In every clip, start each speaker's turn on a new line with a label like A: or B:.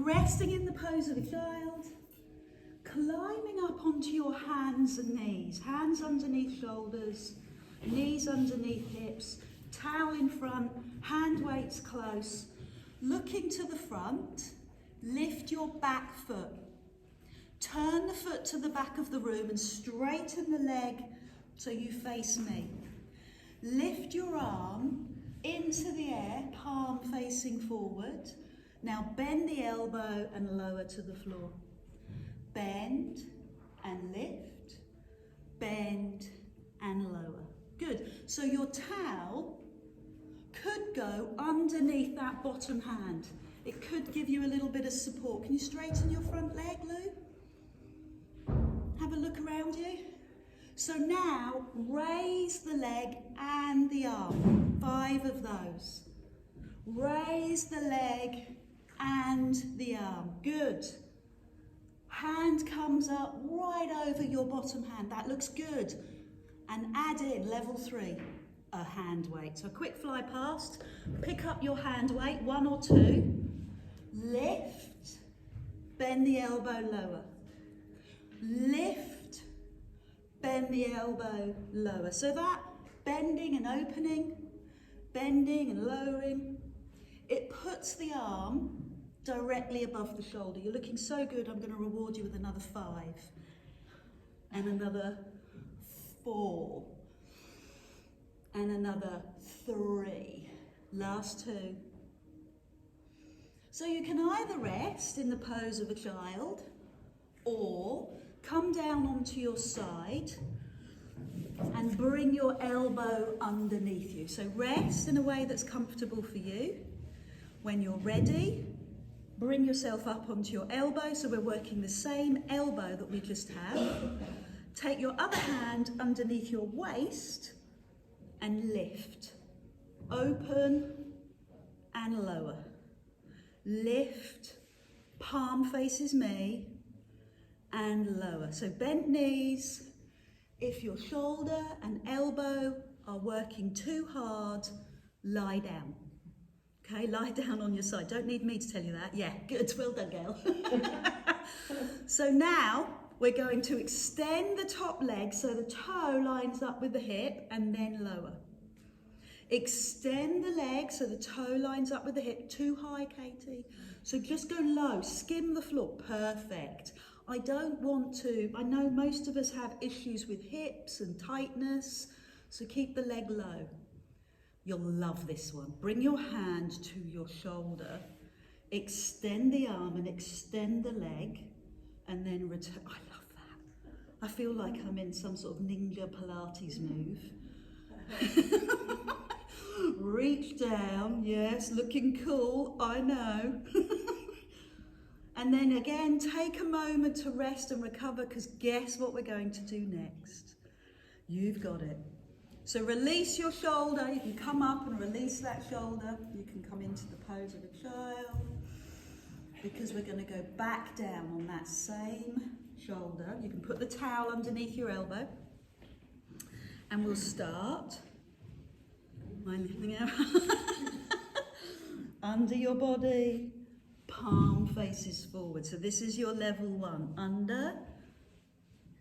A: resting in the pose of a child, climbing up onto your hands and knees, hands underneath shoulders, knees underneath hips, towel in front, hand weights close, looking to the front, lift your back foot. Turn the foot to the back of the room and straighten the leg so you face me. Lift your arm into the air, palm facing forward. Now bend the elbow and lower to the floor. Bend and lift, bend and lower. Good. So your towel could go underneath that bottom hand. It could give you a little bit of support. Can you straighten your front leg, Lou? Have a look around you. So now raise the leg and the arm. 5 of those. Raise the leg and the arm. Good. Hand comes up right over your bottom hand. That looks good. And add in level 3, a hand weight. So a quick fly past. Pick up your hand weight, 1 or 2. Lift. Bend the elbow lower. Lift, bend the elbow lower. So that bending and opening, bending and lowering, it puts the arm directly above the shoulder. You're looking so good, I'm going to reward you with another 5. And another 4. And another 3. Last 2. So you can either rest in the pose of a child, or come down onto your side and bring your elbow underneath you. So rest in a way that's comfortable for you. When you're ready, bring yourself up onto your elbow. So we're working the same elbow that we just had. Take your other hand underneath your waist and lift. Open and lower. Lift, palm faces me, and lower. So bent knees. If your shoulder and elbow are working too hard, lie down. Okay, lie down on your side. Don't need me to tell you that. Yeah, good, well done, girl. So now we're going to extend the top leg so the toe lines up with the hip and then lower. Extend the leg so the toe lines up with the hip. Too high, Katie. So just go low, skim the floor. Perfect. I don't want to, I know most of us have issues with hips and tightness, so keep the leg low. You'll love this one. Bring your hand to your shoulder, extend the arm and extend the leg, and then return. I love that. I feel like I'm in some sort of ninja Pilates move. Reach down, yes, looking cool, I know. And then again, take a moment to rest and recover, because guess what we're going to do next? You've got it. So release your shoulder. You can come up and release that shoulder. You can come into the pose of a child, because we're going to go back down on that same shoulder. You can put the towel underneath your elbow. And we'll start. Mind lifting out. Under your body. Palm faces forward. So this is your level 1. Under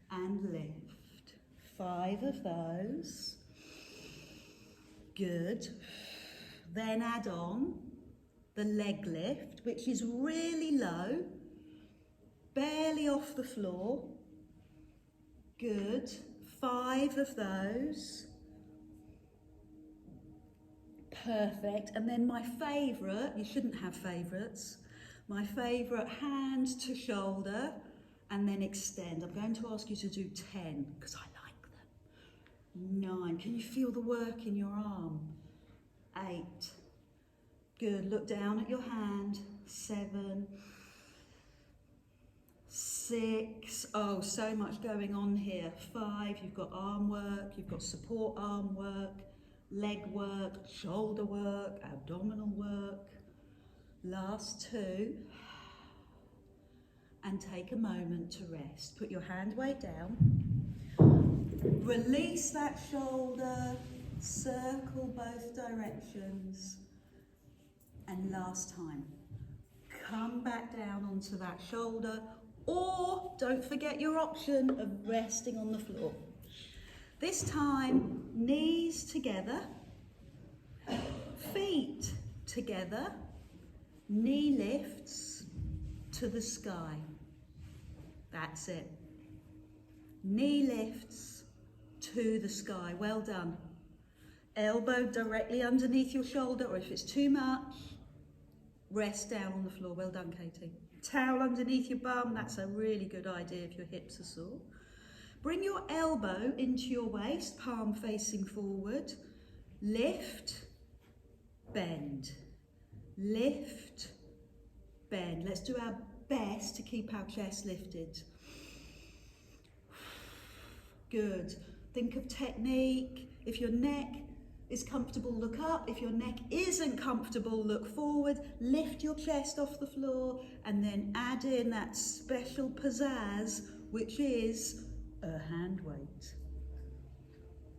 A: and lift. 5 of those. Good. Then add on the leg lift, which is really low, barely off the floor. Good. 5 of those. Perfect. And then my favourite, you shouldn't have favourites, my favourite, hand to shoulder and then extend. I'm going to ask you to do 10 because I like them. 9. Can you feel the work in your arm? 8. Good. Look down at your hand. 7. 6. Oh, so much going on here. 5. You've got arm work. You've got support arm work, leg work, shoulder work, abdominal work. Last 2. And take a moment to rest. Put your hand weight down. Release that shoulder. Circle both directions. And last time. come back down onto that shoulder, or don't forget your option of resting on the floor. This time, knees together, feet together, knee lifts to the sky. That's it. Knee lifts to the sky. Well done. Elbow directly underneath your shoulder, or if it's too much, rest down on the floor. Well done, Katie. Towel underneath your bum. That's a really good idea if your hips are sore. Bring your elbow into your waist, palm facing forward. Lift, bend. Lift, bend. Let's do our best to keep our chest lifted. Good. Think of technique. If your neck is comfortable, look up. If your neck isn't comfortable, look forward. Lift your chest off the floor and then add in that special pizzazz, which is a hand weight.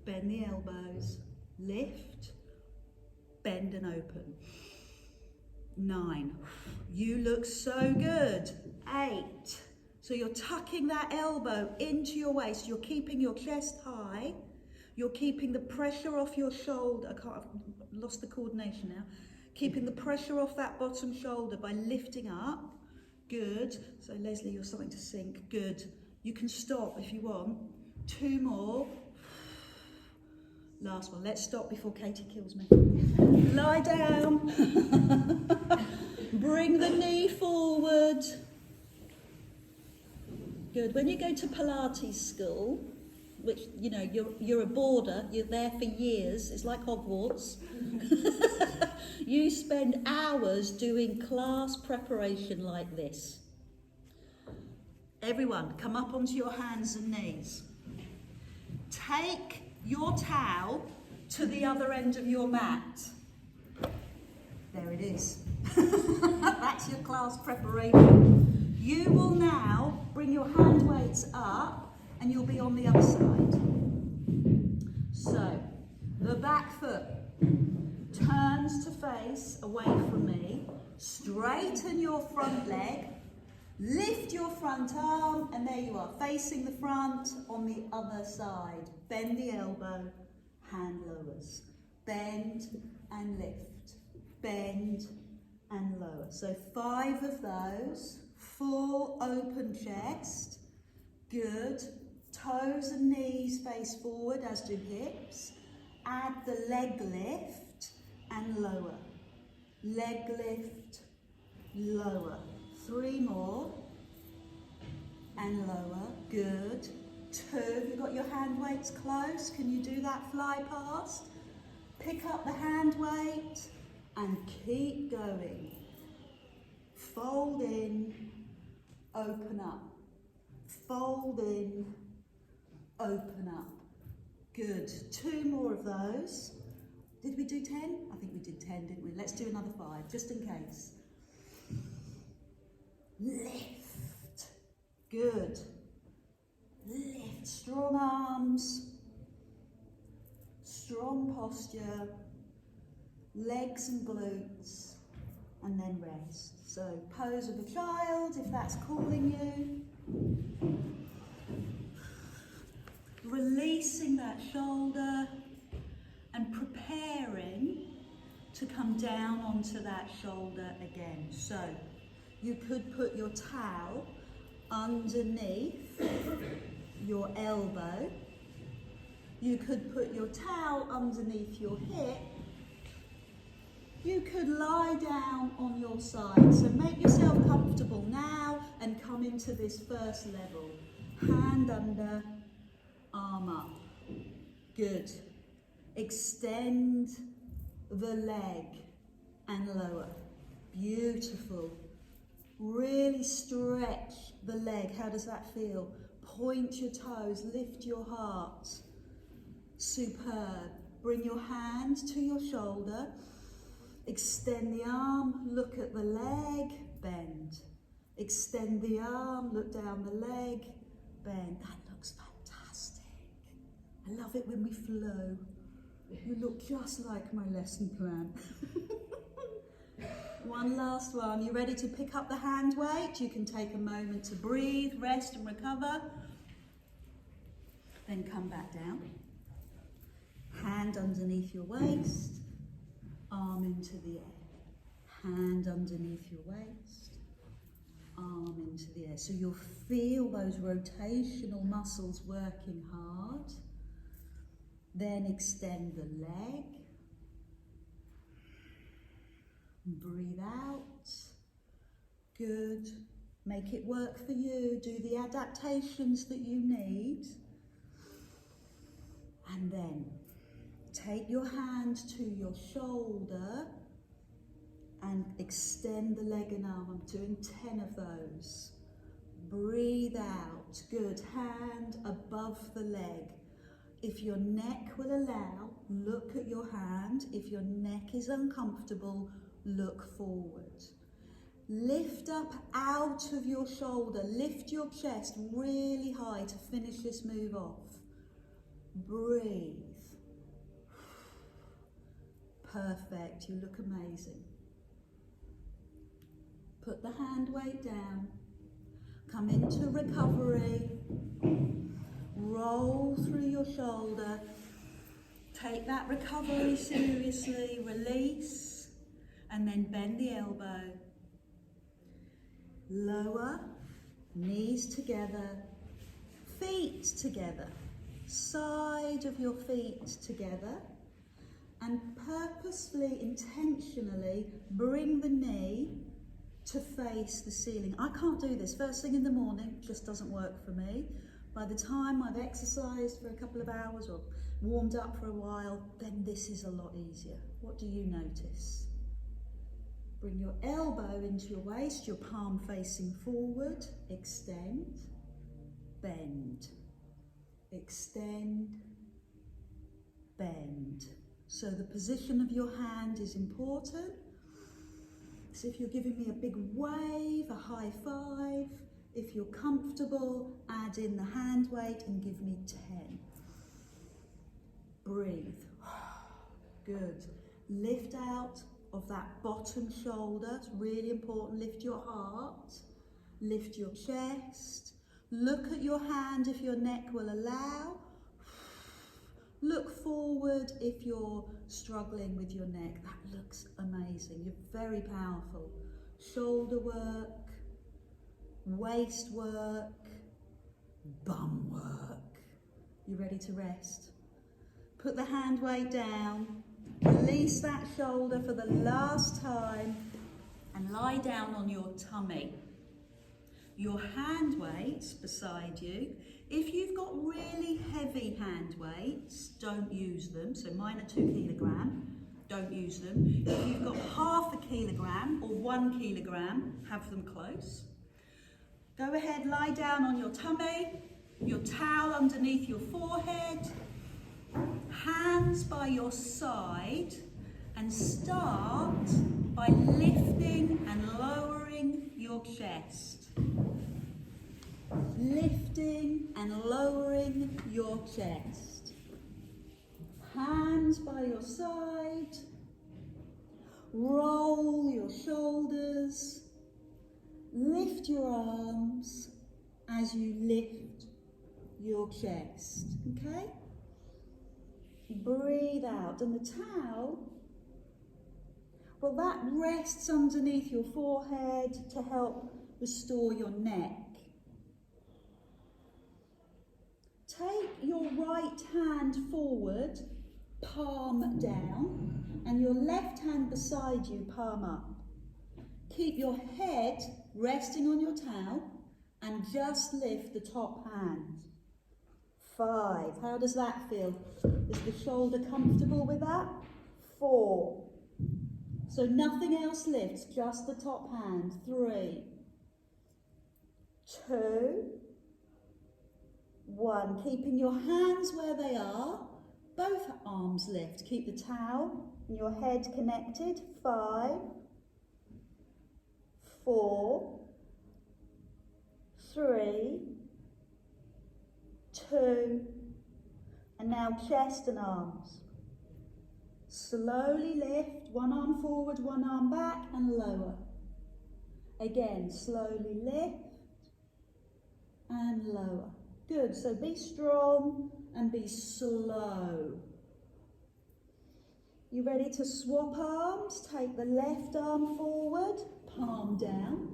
A: Bend the elbows, lift, bend and open. 9. You look so good. 8. So you're tucking that elbow into your waist. You're keeping your chest high. You're keeping the pressure off your shoulder. I've lost the coordination now. Keeping the pressure off that bottom shoulder by lifting up. Good. So Leslie, you're starting to sink. Good. You can stop if you want. 2 more. Last one. Let's stop before Katie kills me. Lie down. Bring the knee forward. Good. When you go to Pilates school, which, you know, you're a boarder, you're there for years, it's like Hogwarts. You spend hours doing class preparation like this. Everyone, come up onto your hands and knees. Take your towel to the other end of your mat. There it is. That's your class preparation. You will now bring your hand weights up and you'll be on the other side. So, the back foot turns to face away from me. Straighten your front leg. Lift your front arm, and there you are, facing the front on the other side. Bend the elbow, hand lowers. Bend and lift. Bend and lower. So 5 of those. Full open chest. Good. Toes and knees face forward, as do hips. Add the leg lift and lower. Leg lift, lower. 3 more, and lower, good. 2, have you got your hand weights close? Can you do that fly past? Pick up the hand weight and keep going. Fold in, open up. Fold in, open up. Good, 2 more of those. Did we do 10? I think we did 10, didn't we? Let's do another 5, just in case. Lift. Good. Lift. Strong arms. Strong posture. Legs and glutes. And then rest. So pose of a child, if that's calling you. Releasing that shoulder and preparing to come down onto that shoulder again. So you could put your towel underneath your elbow. You could put your towel underneath your hip. You could lie down on your side. So make yourself comfortable now and come into this first level. Hand under, arm up. Good. Extend the leg and lower. Beautiful. Really stretch the leg. How does that feel? Point your toes, lift your heart. Superb. Bring your hand to your shoulder. Extend the arm, look at the leg, bend. Extend the arm, look down the leg, bend. That looks fantastic. I love it when we flow. You look just like my lesson plan. One last one. You ready to pick up the hand weight? You can take a moment to breathe, rest and recover. Then come back down. Hand underneath your waist, arm into the air. Hand underneath your waist, arm into the air. So you'll feel those rotational muscles working hard. Then extend the leg. Breathe out. Good. Make it work for you. Do the adaptations that you need. And then take your hand to your shoulder and extend the leg and arm. I'm doing 10 of those. Breathe out. Good. Hand above the leg. If your neck will allow, look at your hand. If your neck is uncomfortable, look forward. Lift up out of your shoulder. Lift your chest really high to finish this move off. Breathe. Perfect. You look amazing. Put the hand weight down. Come into recovery. Roll through your shoulder. Take that recovery seriously. Release. And then bend the elbow. Lower. Knees together. Feet together. Side of your feet together. And purposefully, intentionally bring the knee to face the ceiling. I can't do this first thing in the morning, just doesn't work for me. By the time I've exercised for a couple of hours or warmed up for a while, then this is a lot easier. What do you notice? Bring your elbow into your waist, your palm facing forward, extend, bend, extend, bend. So the position of your hand is important. So if you're giving me a big wave, a high five, if you're comfortable, add in the hand weight and give me 10. Breathe. Good. Lift out of that bottom shoulder. It's really important. Lift your heart. Lift your chest. Look at your hand if your neck will allow. Look forward if you're struggling with your neck. That looks amazing. You're very powerful. Shoulder work, waist work, bum work. You ready to rest? Put the hand weight down. Release that shoulder for the last time and lie down on your tummy. Your hand weights beside you. If you've got really heavy hand weights, don't use them. So mine are 2 kilograms, don't use them. If you've got half a kilogram or 1 kilogram, have them close. Go ahead, lie down on your tummy, your towel underneath your forehead, hands by your side, and start by lifting and lowering your chest. Lifting and lowering your chest. Hands by your side. Roll your shoulders. Lift your arms as you lift your chest. Okay? Breathe out. And the towel, well, that rests underneath your forehead to help restore your neck. Take your right hand forward, palm down, and your left hand beside you, palm up. Keep your head resting on your towel and just lift the top hand. 5. How does that feel? Is the shoulder comfortable with that? 4. So nothing else lifts, just the top hand. 3. 2. 1. Keeping your hands where they are, both arms lift. Keep the towel and your head connected. 5, 4, 3, 2, and now chest and arms. Slowly lift, one arm forward, one arm back and lower. Again, slowly lift and lower. Good, so be strong and be slow. You ready to swap arms? Take the left arm forward, palm down.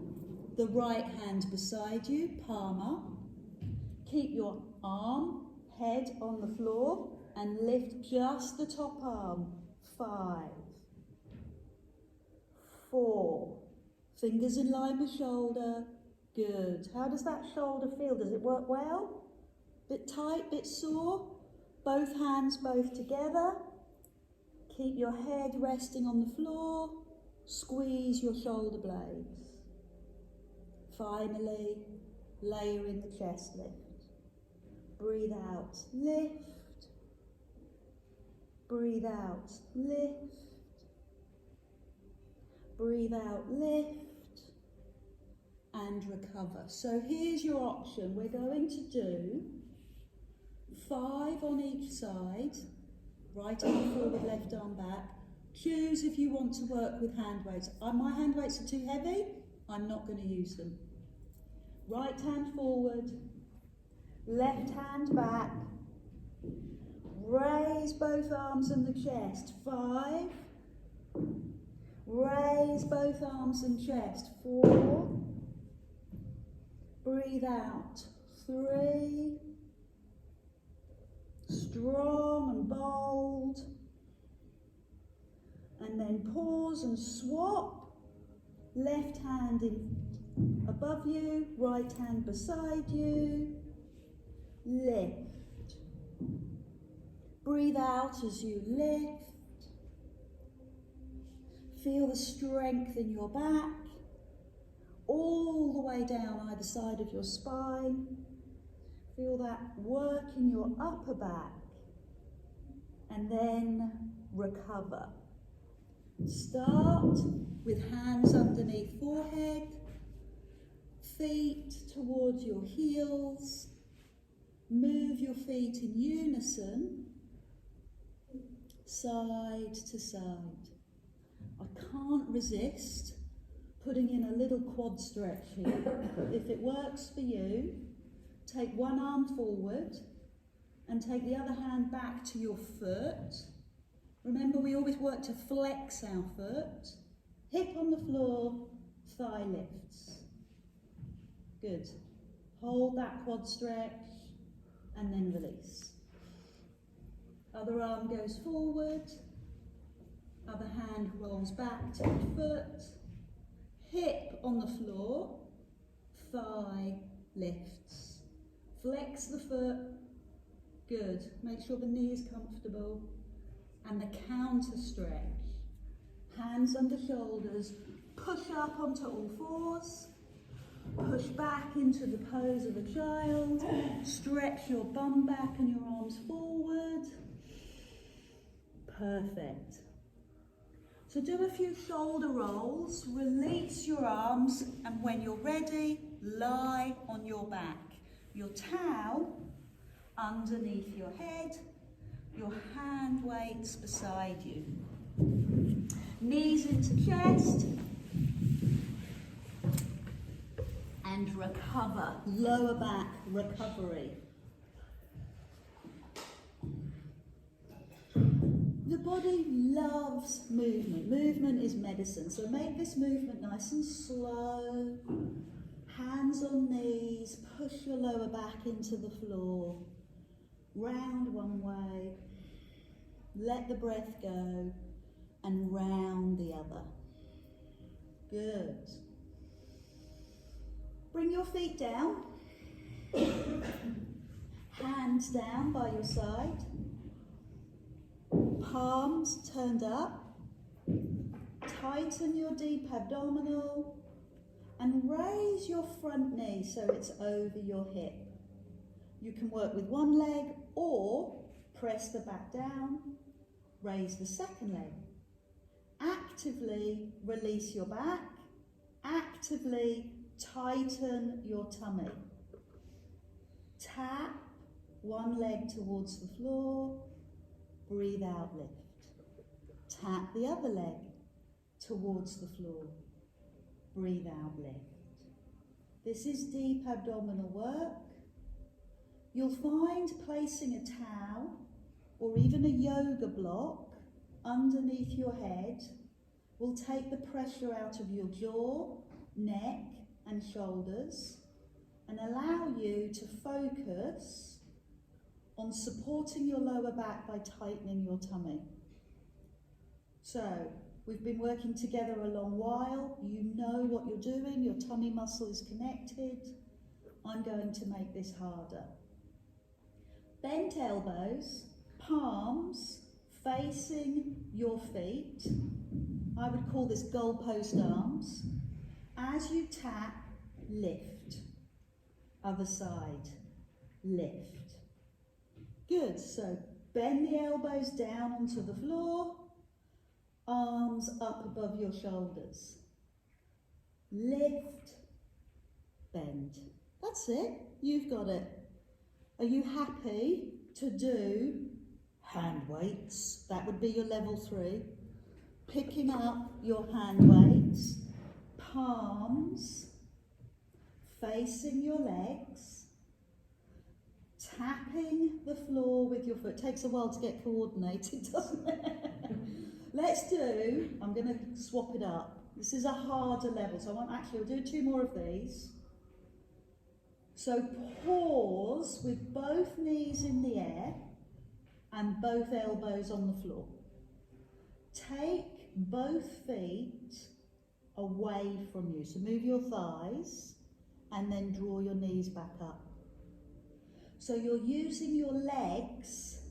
A: The right hand beside you, palm up. Keep your arm, head on the floor and lift just the top arm. 5, 4, fingers in line with shoulder. Good. How does that shoulder feel? Does it work well? Bit tight, bit sore? Both hands both together. Keep your head resting on the floor. Squeeze your shoulder blades. Finally, layer in the chest lift. Breathe out, lift. Breathe out, lift. Breathe out, lift. And recover. So here's your option. We're going to do 5 on each side. Right arm forward, left arm back. Choose if you want to work with hand weights. My hand weights are too heavy. I'm not going to use them. Right hand forward, left hand back. Raise both arms and the chest. 5. Raise both arms and chest. 4. Breathe out. 3. Strong and bold. And then pause and swap. Left hand in above you, right hand beside you. Lift. Breathe out as you lift. Feel the strength in your back, all the way down either side of your spine. Feel that work in your upper back, and then recover. Start with hands underneath forehead, feet towards your heels. Move your feet in unison, side to side. I can't resist putting in a little quad stretch here. If it works for you, take one arm forward and take the other hand back to your foot. Remember, we always work to flex our foot. Hip on the floor, thigh lifts. Good. Hold that quad stretch and then release. Other arm goes forward. Other hand rolls back to the foot. Hip on the floor, thigh lifts. Flex the foot. Good. Make sure the knee is comfortable. And the counter stretch. Hands under shoulders. Push up onto all fours. Push back into the pose of a child. Stretch your bum back and your arms forward. Perfect. So do a few shoulder rolls. Release your arms, and when you're ready, lie on your back. Your towel underneath your head. Your hand weights beside you. Knees into chest. And recover. Lower back recovery. The body loves movement. Movement is medicine. So make this movement nice and slow. Hands on knees. Push your lower back into the floor. Round one way. Let the breath go. And round the other. Good. Bring your feet down. Hands down by your side. Palms turned up. Tighten your deep abdominal and raise your front knee so it's over your hip. You can work with one leg or press the back down, raise the second leg. Actively release your back. Actively tighten your tummy. Tap one leg towards the floor. Breathe out, lift. Tap the other leg towards the floor. Breathe out, lift. This is deep abdominal work. You'll find placing a towel or even a yoga block underneath your head will take the pressure out of your jaw, neck and shoulders and allow you to focus on supporting your lower back by tightening your tummy. So, we've been working together a long while. You know what you're doing. Your tummy muscle is connected. I'm going to make this harder. Bent elbows, palms facing your feet. I would call this goalpost arms. As you tap, lift. Other side, lift. Good, so bend the elbows down onto the floor. Arms up above your shoulders. Lift, bend. That's it, you've got it. Are you happy to do hand weights? That would be your level 3. Picking up your hand weights, palms facing your legs, tapping the floor with your foot. It takes a while to get coordinated, doesn't it? I'm going to swap it up. This is a harder level, so I'll do 2 more of these. So pause with both knees in the air and both elbows on the floor. Take both feet away from you. So move your thighs and then draw your knees back up. So you're using your legs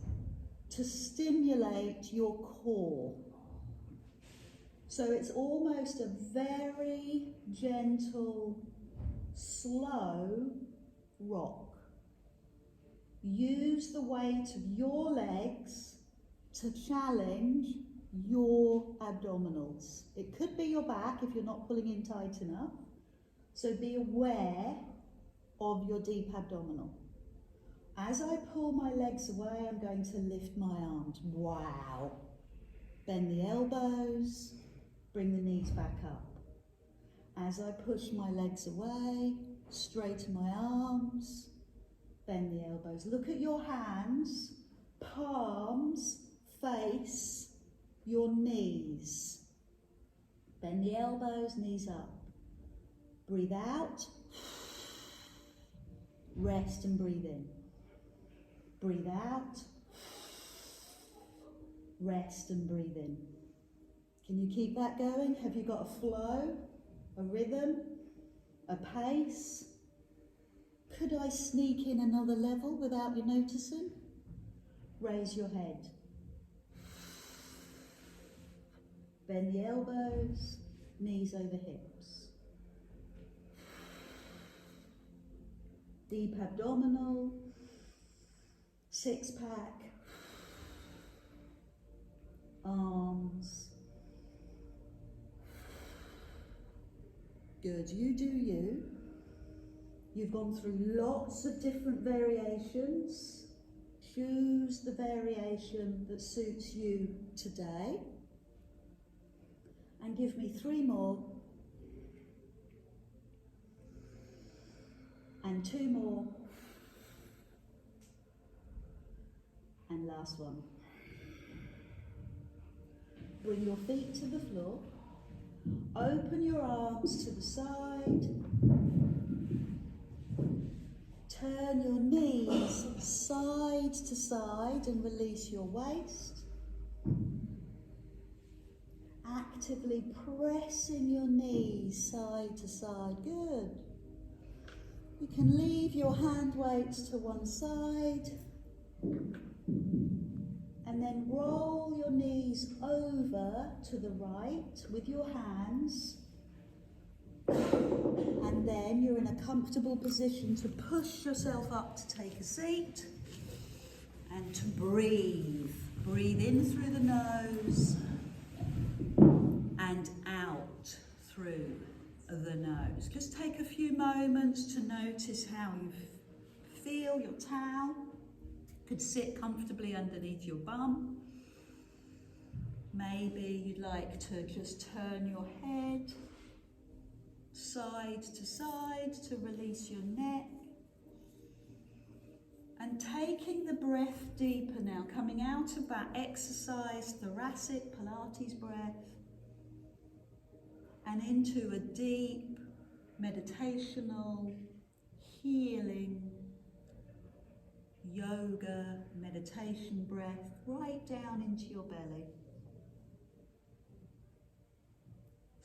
A: to stimulate your core. So it's almost a very gentle, slow rock. Use the weight of your legs to challenge your abdominals. It could be your back if you're not pulling in tight enough. So be aware of your deep abdominal. As I pull my legs away, I'm going to lift my arms. Wow. Bend the elbows, bring the knees back up. As I push my legs away, straighten my arms, bend the elbows. Look at your hands, palms face your knees. Bend the elbows, knees up. Breathe out, rest and breathe in. Breathe out, rest and breathe in. Can you keep that going? Have you got a flow, a rhythm, a pace? Could I sneak in another level without you noticing? Raise your head. Bend the elbows, knees over hips. Deep abdominal, 6-pack, arms. Good, you do you. You've gone through lots of different variations. Choose the variation that suits you today. And give me 3 more. And 2 more. And last one. Bring your feet to the floor. Open your arms to the side. Turn your knees side to side and release your waist. Actively pressing your knees side to side. Good. You can leave your hand weights to one side and then roll your knees over to the right with your hands, and then you're in a comfortable position to push yourself up to take a seat and to breathe. Breathe in through the nose and out through the nose. Just take a few moments to notice how you feel. Your towel could sit comfortably underneath your bum. Maybe you'd like to just turn your head side to release your neck. And taking the breath deeper now, coming out of that exercise, thoracic Pilates breath, and into a deep, meditational, healing, yoga, meditation breath, right down into your belly.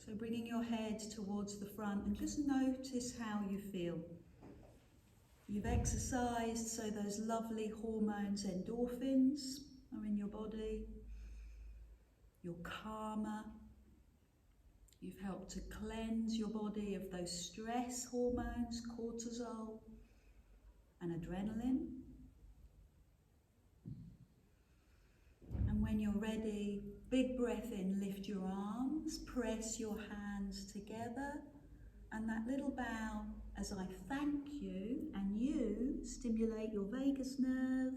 A: So bringing your head towards the front and just notice how you feel. You've exercised, so those lovely hormones, endorphins, are in your body. You're calmer. You've helped to cleanse your body of those stress hormones, cortisol and adrenaline. And when you're ready, big breath in, lift your arms, press your hands together, and that little bow as I thank you, and you stimulate your vagus nerve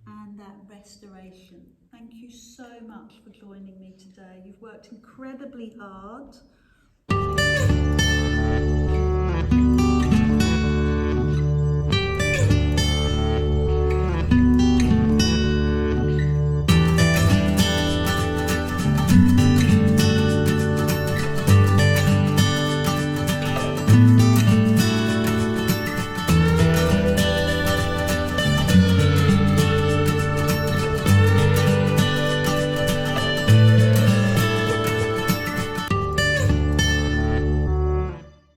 A: and that restoration. Thank you so much for joining me today. You've worked incredibly hard